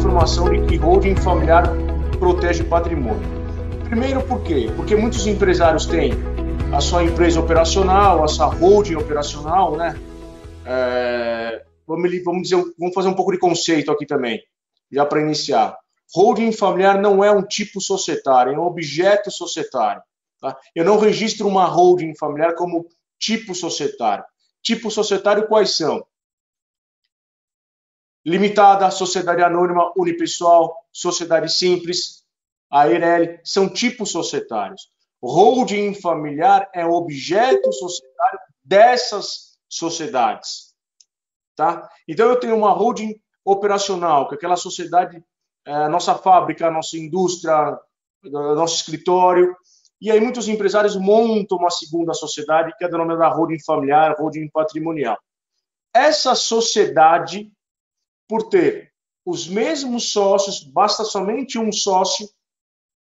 afirmação de que holding familiar protege o patrimônio. Primeiro, por quê? Porque muitos empresários têm a sua empresa operacional, a sua holding operacional, né? Vamos fazer um pouco de conceito aqui também, já para iniciar. Holding familiar não é um tipo societário, é um objeto societário. Tá? Eu não registro uma holding familiar como tipo societário. Tipo societário quais são? Limitada, sociedade anônima, unipessoal, sociedade simples, a EIRELI, são tipos societários. Holding familiar é um objeto societário dessas sociedades. Tá? Então, eu tenho uma holding operacional, que é aquela sociedade, nossa fábrica, nossa indústria, nosso escritório. E aí muitos empresários montam uma segunda sociedade, que é denominada holding familiar, holding patrimonial. Essa sociedade, por ter os mesmos sócios, basta somente um sócio,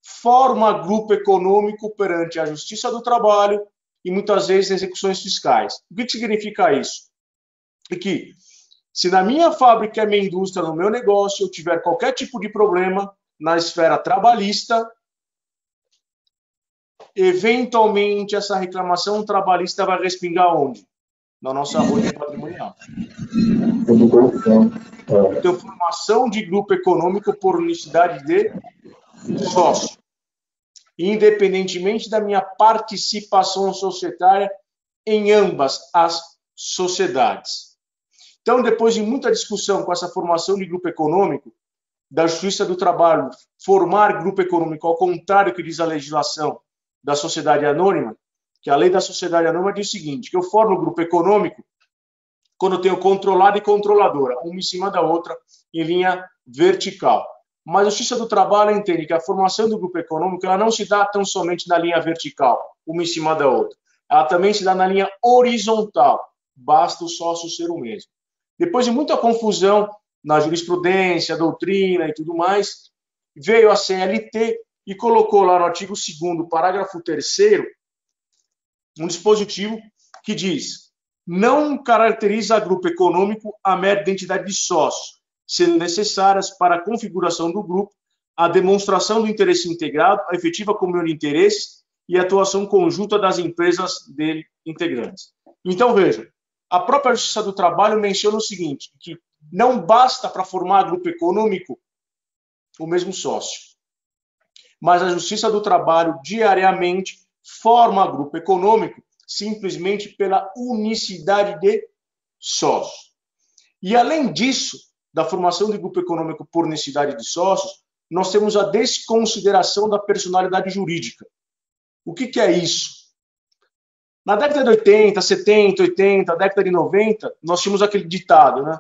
forma grupo econômico perante a Justiça do Trabalho e muitas vezes execuções fiscais. O que significa isso? É que se na minha fábrica, minha indústria, no meu negócio, eu tiver qualquer tipo de problema na esfera trabalhista, eventualmente essa reclamação trabalhista vai respingar onde? Na nossa holding patrimonial. Então, formação de grupo econômico por unicidade de sócio, independentemente da minha participação societária em ambas as sociedades. Então, depois de muita discussão com essa formação de grupo econômico, da Justiça do Trabalho formar grupo econômico, ao contrário do que diz a legislação da sociedade anônima, que a lei da sociedade anônima diz o seguinte, que eu formo grupo econômico quando eu tenho controlado e controladora, uma em cima da outra, em linha vertical. Mas a Justiça do Trabalho entende que a formação do grupo econômico ela não se dá tão somente na linha vertical, uma em cima da outra. Ela também se dá na linha horizontal, basta o sócio ser o mesmo. Depois de muita confusão na jurisprudência, doutrina e tudo mais, veio a CLT e colocou lá no artigo 2º, parágrafo 3º, um dispositivo que diz: não caracteriza grupo econômico a mera identidade de sócio, sendo necessárias para a configuração do grupo a demonstração do interesse integrado, a efetiva comunhão de interesses e a atuação conjunta das empresas dele integrantes. Então, veja, a própria Justiça do Trabalho menciona o seguinte, que não basta para formar grupo econômico o mesmo sócio, mas a Justiça do Trabalho diariamente forma grupo econômico simplesmente pela unicidade de sócios. E além disso, da formação de grupo econômico por unicidade de sócios, nós temos a desconsideração da personalidade jurídica. O que é isso? Na década de 80, 70, 80, década de 90, nós tínhamos aquele ditado, né?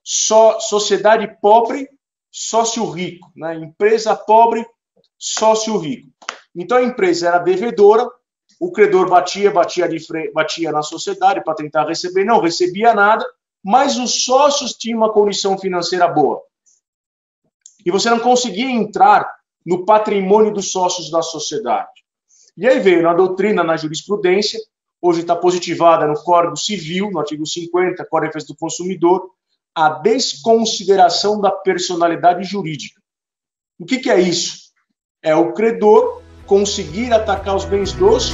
Só sociedade pobre, sócio rico, né? Empresa pobre, sócio rico. Então a empresa era devedora, o credor batia na sociedade para tentar receber, não recebia nada, mas os sócios tinham uma condição financeira boa. E você não conseguia entrar no patrimônio dos sócios da sociedade. E aí veio na doutrina, na jurisprudência, hoje está positivada no Código Civil, no artigo 50, Código de Defesa do Consumidor, a desconsideração da personalidade jurídica. O que é isso? É o credor conseguir atacar os bens dos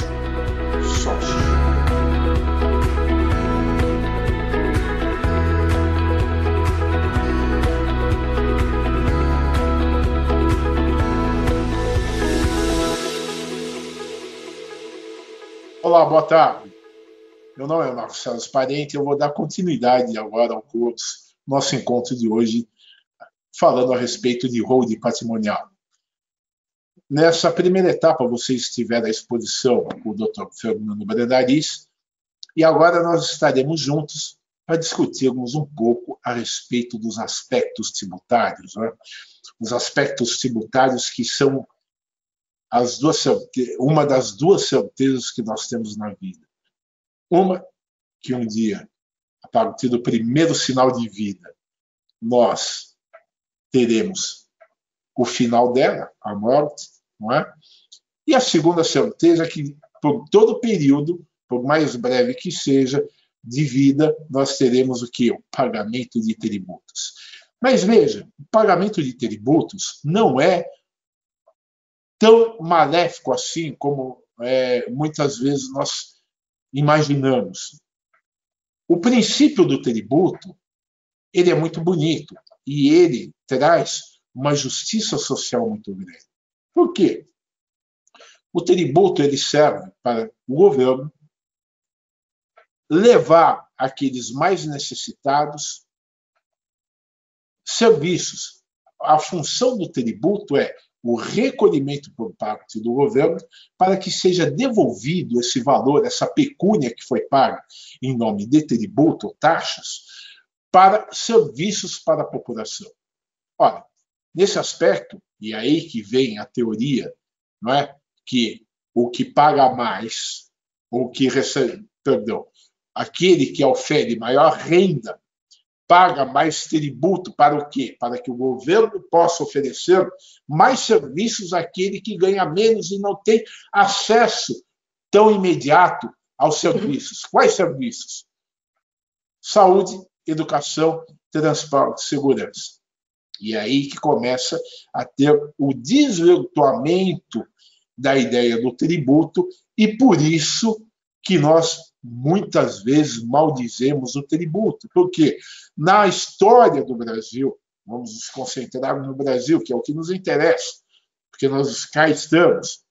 sócios. Olá, boa tarde. Meu nome é Marcos Carlos Parente e eu vou dar continuidade agora ao curso, nosso encontro de hoje, falando a respeito de holding patrimonial. Nessa primeira etapa, vocês tiveram a exposição com o Dr. Fernando Brandariz e agora nós estaremos juntos para discutirmos um pouco a respeito dos aspectos tributários, né? Os aspectos tributários que são uma das duas certezas que nós temos na vida. Uma, que um dia, a partir do primeiro sinal de vida, nós teremos o final dela, a morte, não é? E a segunda certeza é que, por todo o período, por mais breve que seja, de vida, nós teremos o quê? O pagamento de tributos. Mas veja, o pagamento de tributos não é tão maléfico assim como muitas vezes nós imaginamos. O princípio do tributo, ele é muito bonito e ele traz uma justiça social muito grande. Por quê? O tributo ele serve para o governo levar àqueles mais necessitados serviços. A função do tributo é o recolhimento por parte do governo para que seja devolvido esse valor, essa pecúnia que foi paga em nome de tributo ou taxas, para serviços para a população. Ora, nesse aspecto, e aí que vem a teoria, não é? Que o que paga mais, ou que recebe, perdão, aquele que ofere maior renda, paga mais tributo para o quê? Para que o governo possa oferecer mais serviços àquele que ganha menos e não tem acesso tão imediato aos serviços. Quais serviços? Saúde, educação, transporte, segurança. E é aí que começa a ter o desvirtuamento da ideia do tributo e por isso que nós muitas vezes maldizemos o tributo. Porque na história do Brasil, vamos nos concentrar no Brasil, que é o que nos interessa, porque nós cá estamos.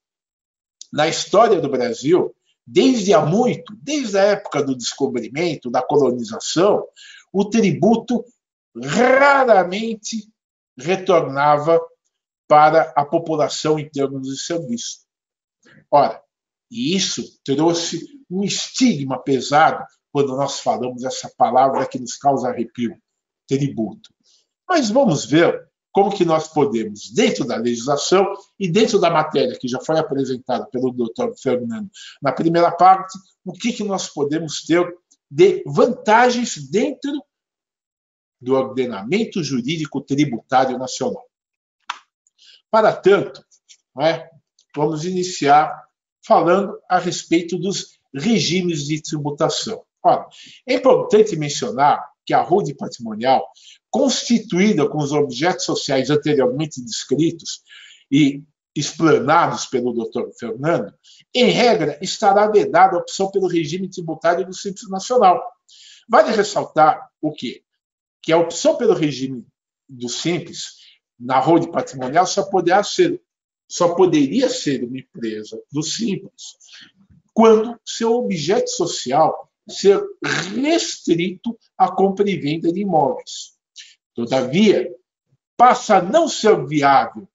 Na história do Brasil, desde a época do descobrimento, da colonização, o tributo raramente retornava para a população em termos de serviço. Ora, e isso trouxe um estigma pesado quando nós falamos essa palavra que nos causa arrepio, tributo. Mas vamos ver como que nós podemos, dentro da legislação e dentro da matéria que já foi apresentada pelo Dr. Fernando na primeira parte, o que nós podemos ter de vantagens dentro do ordenamento jurídico tributário nacional. Para tanto, vamos iniciar falando a respeito dos regimes de tributação. Ora, é importante mencionar que a holding patrimonial, constituída com os objetos sociais anteriormente descritos e explanados pelo Dr. Fernando, em regra, estará vedada a opção pelo regime tributário do Simples Nacional. Vale ressaltar o quê? Que a opção pelo regime do Simples na holding patrimonial só poderia ser uma empresa do Simples quando seu objeto social ser restrito à compra e venda de imóveis. Todavia, passa a não ser viável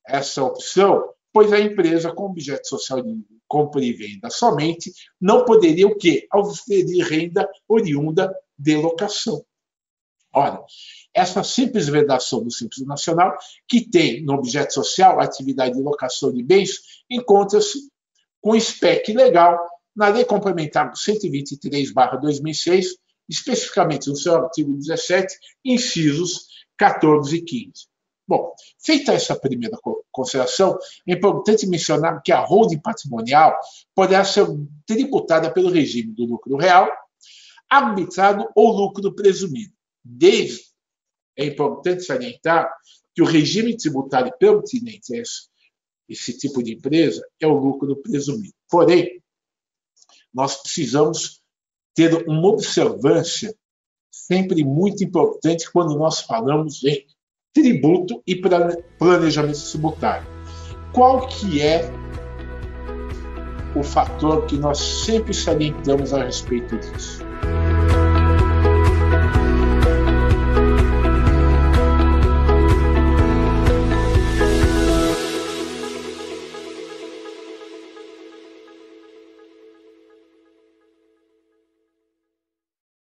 essa opção, pois a empresa com objeto social de compra e venda somente não poderia o quê? Oferir renda oriunda de locação. Ora, essa simples vedação do Simples Nacional, que tem no objeto social a atividade de locação de bens, encontra-se com SPEC legal na Lei Complementar 123/2006, especificamente no seu artigo 17, incisos 14 e 15. Bom, feita essa primeira consideração, é importante mencionar que a holding patrimonial poderá ser tributada pelo regime do lucro real, arbitrado ou lucro presumido. É importante salientar que o regime tributário pertinente a esse tipo de empresa é o lucro presumido. Porém, nós precisamos ter uma observância sempre muito importante quando nós falamos em tributo e planejamento tributário. Qual que é o fator que nós sempre salientamos a respeito disso?